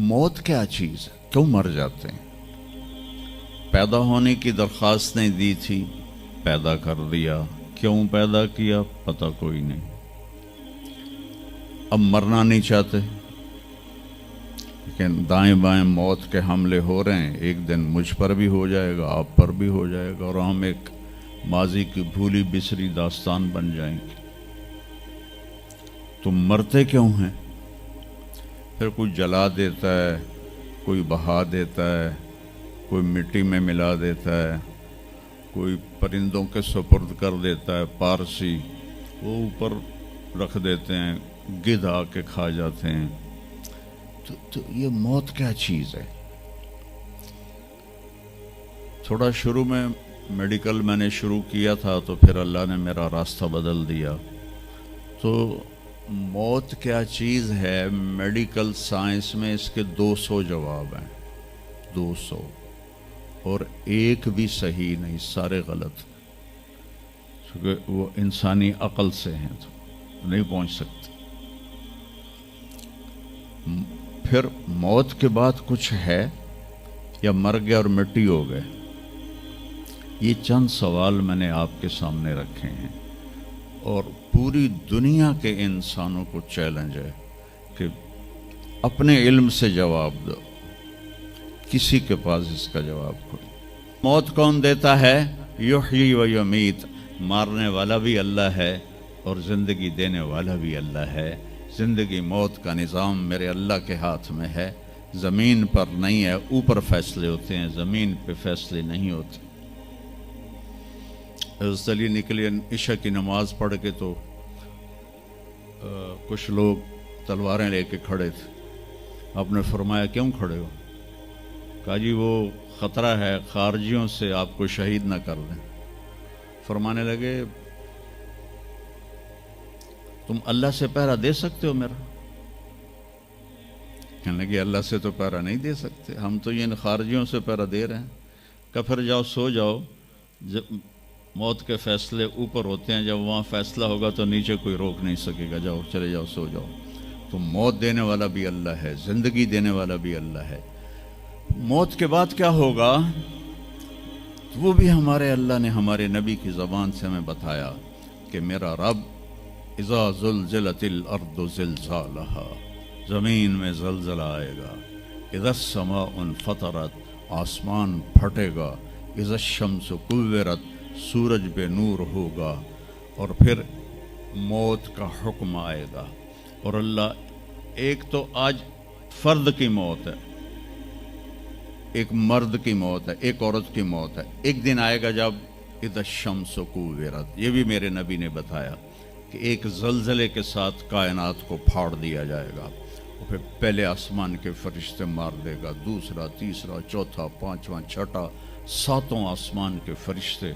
موت کیا چیز ہے؟ کیوں مر جاتے ہیں؟ پیدا ہونے کی درخواست نہیں دی تھی، پیدا کر دیا، کیوں پیدا کیا پتہ کوئی نہیں، اب مرنا نہیں چاہتے، لیکن دائیں بائیں موت کے حملے ہو رہے ہیں، ایک دن مجھ پر بھی ہو جائے گا، آپ پر بھی ہو جائے گا، اور ہم ایک ماضی کی بھولی بسری داستان بن جائیں گے۔ تم مرتے کیوں ہیں؟ پھر کوئی جلا دیتا ہے، کوئی بہا دیتا ہے، کوئی مٹی میں ملا دیتا ہے، کوئی پرندوں کے سپرد کر دیتا ہے، پارسی وہ اوپر رکھ دیتے ہیں، گدھ آ کے کھا جاتے ہیں۔ تو یہ موت کیا چیز ہے؟ تھوڑا شروع میں میڈیکل میں نے شروع کیا تھا، تو پھر اللہ نے میرا راستہ بدل دیا۔ تو موت کیا چیز ہے، میڈیکل سائنس میں اس کے 200 جواب ہیں، 200، اور ایک بھی صحیح نہیں، سارے غلط، کیونکہ وہ انسانی عقل سے ہیں تو نہیں پہنچ سکتے۔ پھر موت کے بعد کچھ ہے یا مر گیا اور مٹی ہو گئے؟ یہ چند سوال میں نے آپ کے سامنے رکھے ہیں، اور پوری دنیا کے انسانوں کو چیلنج ہے کہ اپنے علم سے جواب دو، کسی کے پاس اس کا جواب کوئی۔ موت کون دیتا ہے؟ یحیی و یمیت، مارنے والا بھی اللہ ہے اور زندگی دینے والا بھی اللہ ہے۔ زندگی موت کا نظام میرے اللہ کے ہاتھ میں ہے، زمین پر نہیں ہے، اوپر فیصلے ہوتے ہیں، زمین پہ فیصلے نہیں ہوتے۔ حضرت علی نکلے عشاء کی نماز پڑھ کے، تو کچھ لوگ تلواریں لے کے کھڑے تھے۔ آپ نے فرمایا کیوں کھڑے ہو؟ کہا جی وہ خطرہ ہے خارجیوں سے آپ کو شہید نہ کر دیں۔ فرمانے لگے تم اللہ سے پہرا دے سکتے ہو میرا؟ کہنے لگے اللہ سے تو پہرا نہیں دے سکتے، ہم تو ان خارجیوں سے پہرا دے رہے ہیں۔ کہ پھر جاؤ سو جاؤ، جب موت کے فیصلے اوپر ہوتے ہیں، جب وہاں فیصلہ ہوگا تو نیچے کوئی روک نہیں سکے گا، جاؤ چلے جاؤ سو جاؤ۔ تو موت دینے والا بھی اللہ ہے، زندگی دینے والا بھی اللہ ہے۔ موت کے بعد کیا ہوگا وہ بھی ہمارے اللہ نے ہمارے نبی کی زبان سے ہمیں بتایا کہ میرا رب اذا زلزلت الارض زلزالہا، زمین میں زلزلہ آئے گا، اذا السماء انفطرت، آسمان پھٹے گا، اذا الشمس کورت، سورج بے نور ہوگا، اور پھر موت کا حکم آئے گا۔ اور اللہ ایک تو آج فرد کی موت ہے، ایک مرد کی موت ہے، ایک عورت کی موت ہے، ایک دن آئے گا جب اذا الشمس کورت، یہ بھی میرے نبی نے بتایا کہ ایک زلزلے کے ساتھ کائنات کو پھاڑ دیا جائے گا، اور پھر پہلے آسمان کے فرشتے مار دے گا، دوسرا، تیسرا، چوتھا، پانچواں، چھٹا، ساتوں آسمان کے فرشتے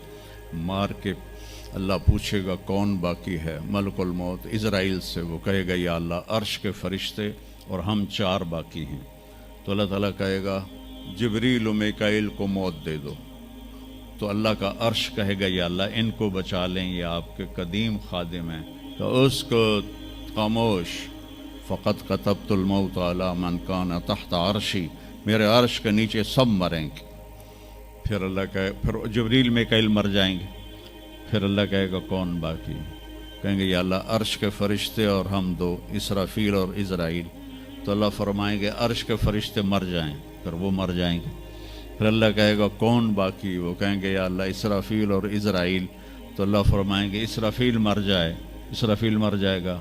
مار کے اللہ پوچھے گا کون باقی ہے؟ ملک الموت اسرائیل سے وہ کہے گا یا اللہ عرش کے فرشتے اور ہم 4 باقی ہیں۔ تو اللہ تعالیٰ کہے گا جبریل و میکائیل کو موت دے دو، تو اللہ کا عرش کہے گا یا اللہ ان کو بچا لیں، یہ آپ کے قدیم خادم ہیں، تو اس کو خاموش، فقط کتبت الموت علی من کان تحت عرشی، میرے عرش کے نیچے سب مریں گے۔ پھر اللہ کہے، پھر جبریل میکائیل مر جائیں گے، پھر اللہ کہے گا کون باقی؟ کہیں گے یا اللہ عرش کے فرشتے اور ہم 2، اسرافیل اور اسرائیل۔ تو اللہ فرمائیں گے عرش کے فرشتے مر جائیں، پھر وہ مر جائیں گے۔ پھر اللہ کہے گا کون باقی؟ وہ کہیں گے یا اللہ اسرافیل اور اسرائیل۔ تو اللہ فرمائیں گے اسرافیل مر جائے، اسرافیل مر جائے گا،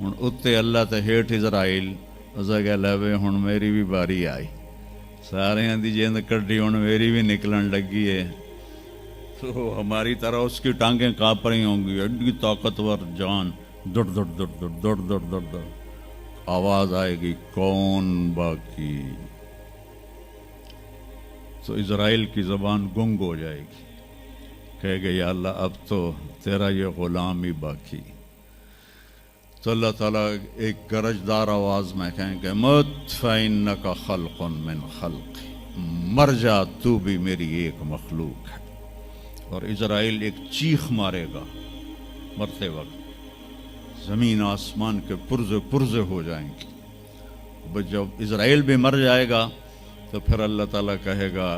ہن اتے اللہ تے ہیٹھ اسرائیل، اسا کہ لے ہن میری بھی باری آئی، سارے دی جیند کڈی ہن میری بھی نکلن لگی ہے۔ تو ہماری طرح اس کی ٹانگیں کانپ رہی ہوں گی، ایڈی طاقتور جان، دڑ دڑ دڑ دڑ دڑ دڑ دڑ دڑ، آواز آئے گی کون باقی؟ تو اسرائیل کی زبان گنگ ہو جائے گی، کہے گے یا اللہ اب تو تیرا یہ غلام ہی باقی۔ تو اللہ تعالیٰ ایک گرجدار آواز میں کہیں گے مت فإنک خلق من خلق، مر جا تو بھی میری ایک مخلوق ہے۔ اور اسرائیل ایک چیخ مارے گا مرتے وقت، زمین آسمان کے پرزے پرزے ہو جائیں گے، جب اسرائیل بھی مر جائے گا تو پھر اللہ تعالیٰ کہے گا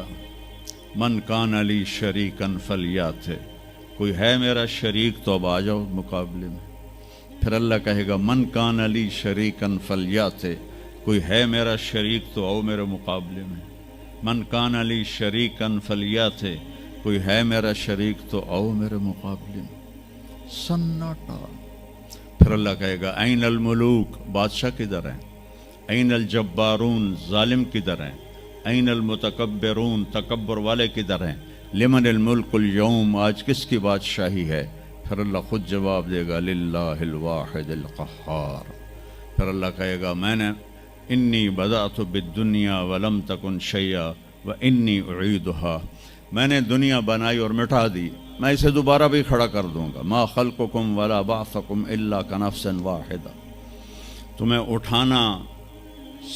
من کان علی شریکن فلیات، کوئی ہے میرا شریک تو اب آ جاؤ مقابلے میں۔ پھر اللہ کہے گا من کان علی شریکن فلیات، کوئی ہے میرا شریک تو آؤ میرے مقابلے میں۔ من کان علی شریکن فلیات، کوئی ہے میرا شریک تو آؤ میرے مقابلے میں۔ سناٹا۔ پھر اللہ کہے گا این الملوک، بادشاہ کدھر ہیں؟ این الجبارون، ظالم کدھر ہیں؟ این المتکبرون، تکبر والے کدھر ہیں؟ لمن الملک اليوم، آج کس کی بادشاہی ہے؟ پھر اللہ خود جواب دے گا للہ الواحد القہار۔ پھر اللہ کہے گا میں نے انی بدأت بالدنیا ولم تکن شیئا وانی اعیدہا، میں نے دنیا بنائی اور مٹا دی، میں اسے دوبارہ بھی کھڑا کر دوں گا۔ ما خلقکم ولا بعثکم الا کنفس واحدہ، تمہیں اٹھانا،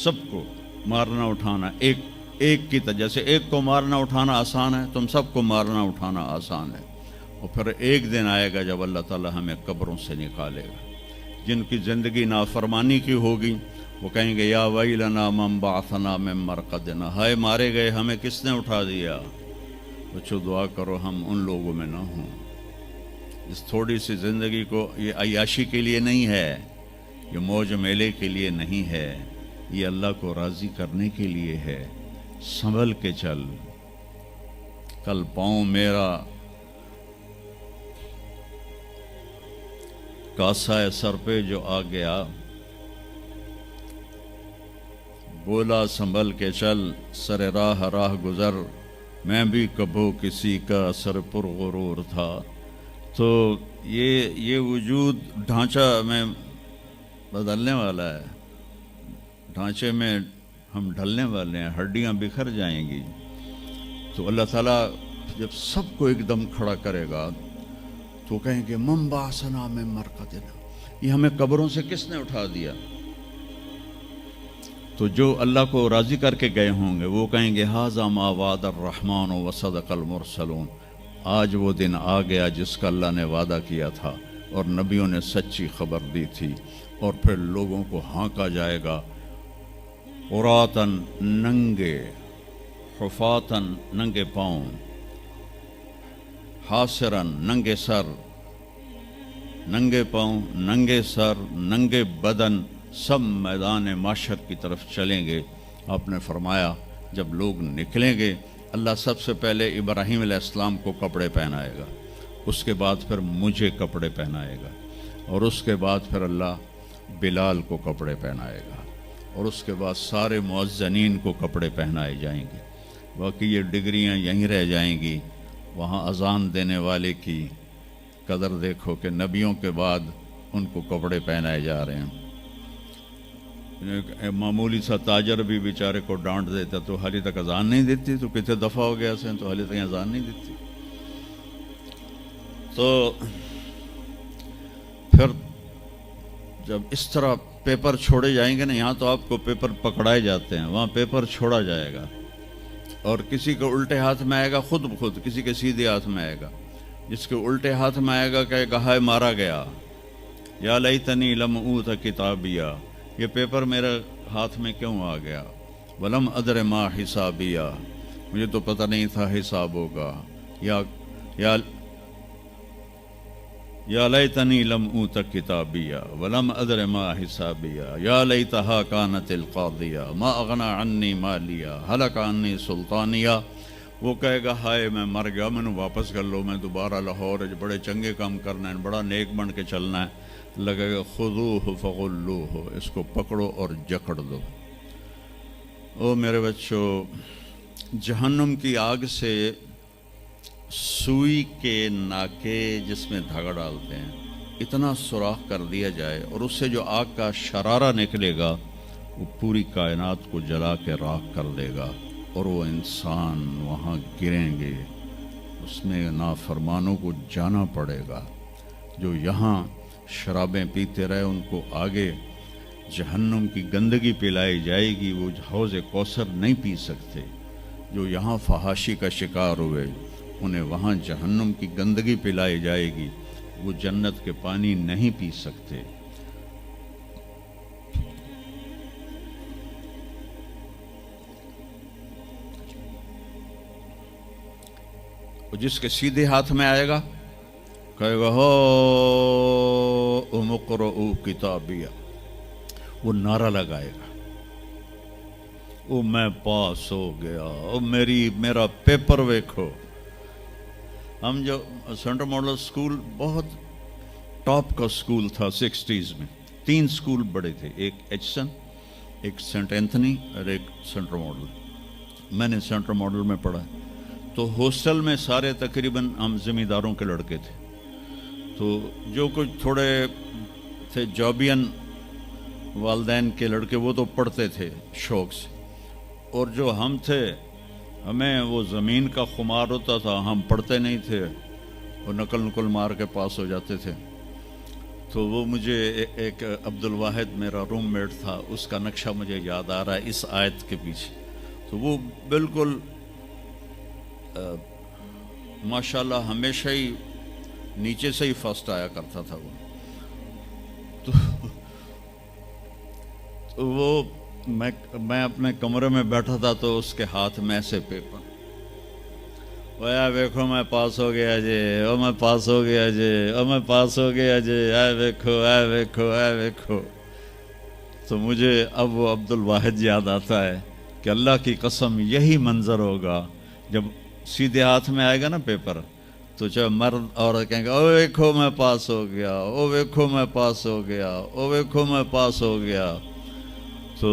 سب کو مارنا اٹھانا ایک کی طرح، جیسے ایک کو مارنا اٹھانا آسان ہے، تم سب کو مارنا اٹھانا آسان ہے۔ اور پھر ایک دن آئے گا جب اللہ تعالیٰ ہمیں قبروں سے نکالے گا۔ جن کی زندگی نافرمانی کی ہوگی وہ کہیں گے یا ویلنا من بعثنا من مرقدنا، ہائے مارے گئے ہمیں کس نے اٹھا دیا۔ بچو دعا کرو ہم ان لوگوں میں نہ ہوں۔ اس تھوڑی سی زندگی کو یہ عیاشی کے لیے نہیں ہے، یہ موج میلے کے لیے نہیں ہے، یہ اللہ کو راضی کرنے کے لیے ہے۔ سنبھل کے چل، کل پاؤں میرا کاسا سر پہ جو آ گیا، بولا سنبھل کے چل سر راہ راہ گزر، میں بھی کبھو کسی کا سر پر غرور تھا۔ تو یہ وجود ڈھانچہ میں بدلنے والا ہے، ڈھانچے میں ہم ڈھلنے والے ہیں، ہڈیاں بکھر جائیں گی۔ تو اللہ تعالیٰ جب سب کو ایک دم کھڑا کرے گا تو کہیں گے من بعثنا من مرقدنا، یہ ہمیں قبروں سے کس نے اٹھا دیا؟ تو جو اللہ کو راضی کر کے گئے ہوں گے وہ کہیں گے ھذا ما وعد الرحمن وصدق المرسلون، آج وہ دن آ گیا جس کا اللہ نے وعدہ کیا تھا اور نبیوں نے سچی خبر دی تھی۔ اور پھر لوگوں کو ہانکا جائے گا، عراۃً ننگے، حفاۃً ننگے پاؤں، حاسراً ننگے سر، ننگے پاؤں، ننگے سر، ننگے بدن، سب میدان معاشر کی طرف چلیں گے۔ آپ نے فرمایا جب لوگ نکلیں گے اللہ سب سے پہلے ابراہیم علیہ السلام کو کپڑے پہنائے گا، اس کے بعد پھر مجھے کپڑے پہنائے گا، اور اس کے بعد پھر اللہ بلال کو کپڑے پہنائے گا، اور اس کے بعد سارے مؤذنین کو کپڑے پہنائے جائیں گے۔ باقی یہ ڈگریاں یہیں رہ جائیں گی۔ وہاں اذان دینے والے کی قدر دیکھو کہ نبیوں کے بعد ان کو کپڑے پہنائے جا رہے ہیں۔ معمولی سا تاجر بھی بیچارے کو ڈانٹ دیتا تو حالی تک اذان نہیں دیتی، تو کتنے دفعہ ہو گیا سے تو حالی تک اذان نہیں دیتی۔ تو پھر جب اس طرح پیپر چھوڑے جائیں گے نا، یہاں تو آپ کو پیپر پکڑائے جاتے ہیں، وہاں پیپر چھوڑا جائے گا، اور کسی کے الٹے ہاتھ میں آئے گا خود بخود، کسی کے سیدھے ہاتھ میں آئے گا۔ جس کے الٹے ہاتھ میں آئے گا کہے گا ہائے مارا گیا، یا لیتنی لم اوت کتابیہ، یہ پیپر میرے ہاتھ میں کیوں آ گیا، ولم ادر ما حسابیہ، مجھے تو پتہ نہیں تھا حساب ہوگا، یا لیتنی لم اوت کتابیہ ولم ادر ما حسابیہ، یا لیتہا کانت القاضیہ ما اغنی عنی مالیہ ہلک عنی سلطانیہ۔ وہ کہے گا ہائے میں مر گیا، میں نے واپس کر لو، میں دوبارہ لاہور بڑے چنگے کام کرنا ہے، بڑا نیک بن کے چلنا ہے۔ لگے گا خذوہ فغلوہ، اس کو پکڑو اور جکڑ دو۔ او میرے بچوں، جہنم کی آگ سے سوئی کے ناکے جس میں دھاگا ڈالتے ہیں اتنا سوراخ کر دیا جائے، اور اس سے جو آگ کا شرارہ نکلے گا وہ پوری کائنات کو جلا کے راکھ کر دے گا، اور وہ انسان وہاں گریں گے، اس میں نافرمانوں کو جانا پڑے گا۔ جو یہاں شرابیں پیتے رہے ان کو آگے جہنم کی گندگی پلائی جائے گی، وہ حوض کوثر نہیں پی سکتے۔ جو یہاں فحاشی کا شکار ہوئے انہیں وہاں جہنم کی گندگی پلائی جائے گی، وہ جنت کے پانی نہیں پی سکتے۔ جس کے سیدھے ہاتھ میں آئے گا کہے گا ہو امقرؤ کتابیہ، وہ نعرہ لگائے گا، او میں پاس ہو گیا، او میرا پیپر ویکھو۔ ہم جو سینٹرل ماڈل اسکول بہت ٹاپ کا اسکول تھا 60s میں، 3 اسکول بڑے تھے، ایک ایچسن، ایک سینٹ اینتھنی اور ایک سینٹرل ماڈل۔ میں نے سینٹرل ماڈل میں پڑھا، تو ہاسٹل میں سارے تقریباً ہم زمینداروں کے لڑکے تھے، تو جو کچھ تھوڑے تھے جابین والدین کے لڑکے وہ تو پڑھتے تھے شوق سے، اور جو ہم تھے ہمیں وہ زمین کا خمار ہوتا تھا، ہم پڑھتے نہیں تھے، وہ نقل مار کے پاس ہو جاتے تھے۔ تو وہ مجھے ایک عبد الواحد میرا روم میٹ تھا، اس کا نقشہ مجھے یاد آ رہا ہے اس آیت کے پیچھے، تو وہ بالکل ماشاءاللہ ہمیشہ ہی نیچے سے ہی فرسٹ آیا کرتا تھا وہ۔ تو وہ میں اپنے کمرے میں بیٹھا تھا تو اس کے ہاتھ میں ایسے پیپر، ویکھو میں پاس ہو گیا جی، او میں پاس ہو گیا جی، او میں پاس ہو گیا جی، اے ویکھو اے ویکھو اے ویکھو۔ تو مجھے اب وہ عبد الواحد یاد آتا ہے کہ اللہ کی قسم یہی منظر ہوگا جب سیدھے ہاتھ میں آئے گا نا پیپر، تو چاہے مرد عورت کہیں گے او ویکھو میں پاس ہو گیا، او ویکھو میں پاس ہو گیا، او ویکھو میں پاس ہو گیا، تو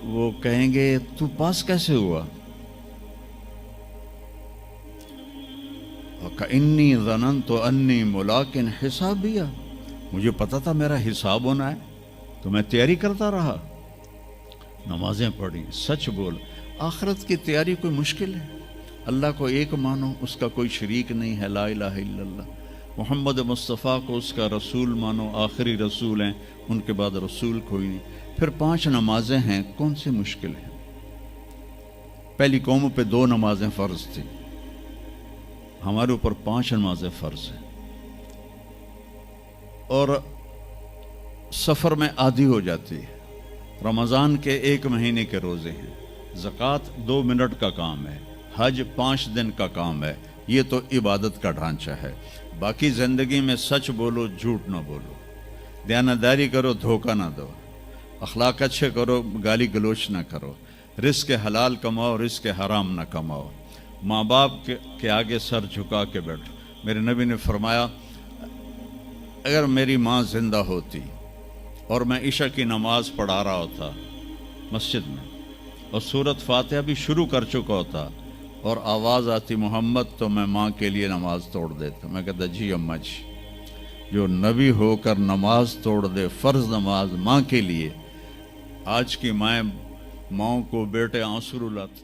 وہ کہیں گے تو پاس کیسے ہوا؟ وَكَإِنِّي ظَنَنْتُ أَنِّي مُلَاقٍ حِسَابِيَّ، مجھے پتا تھا میرا حساب ہونا ہے، تو میں تیاری کرتا رہا، نمازیں پڑھی، سچ بول۔ آخرت کی تیاری کوئی مشکل ہے؟ اللہ کو ایک مانو، اس کا کوئی شریک نہیں ہے، لا الہ الا اللہ۔ محمد مصطفیٰ کو اس کا رسول مانو، آخری رسول ہیں، ان کے بعد رسول کوئی نہیں۔ پھر 5 نمازیں ہیں، کون سی مشکل ہیں؟ پہلی قوموں پہ 2 نمازیں فرض تھیں، ہمارے اوپر 5 نمازیں فرض ہیں، اور سفر میں عادی ہو جاتی ہے۔ رمضان کے 1 مہینے کے روزے ہیں، زکوٰۃ 2 منٹ کا کام ہے، حج 5 دن کا کام ہے، یہ تو عبادت کا ڈھانچہ ہے۔ باقی زندگی میں سچ بولو، جھوٹ نہ بولو، دیانتداری کرو، دھوکہ نہ دو، اخلاق اچھے کرو، گالی گلوچ نہ کرو، رزق حلال کماؤ، رزق حرام نہ کماؤ، ماں باپ کے آگے سر جھکا کے بیٹھو۔ میرے نبی نے فرمایا اگر میری ماں زندہ ہوتی اور میں عشاء کی نماز پڑھا رہا ہوتا مسجد میں اور سورۃ فاتحہ بھی شروع کر چکا ہوتا اور آواز آتی محمد، تو میں ماں کے لیے نماز توڑ دیتا۔ میں کہتا جی اماں جی، جو نبی ہو کر نماز توڑ دے، فرض نماز ماں کے لیے۔ آج کی ماؤں کو بیٹے آنسو رلاتے،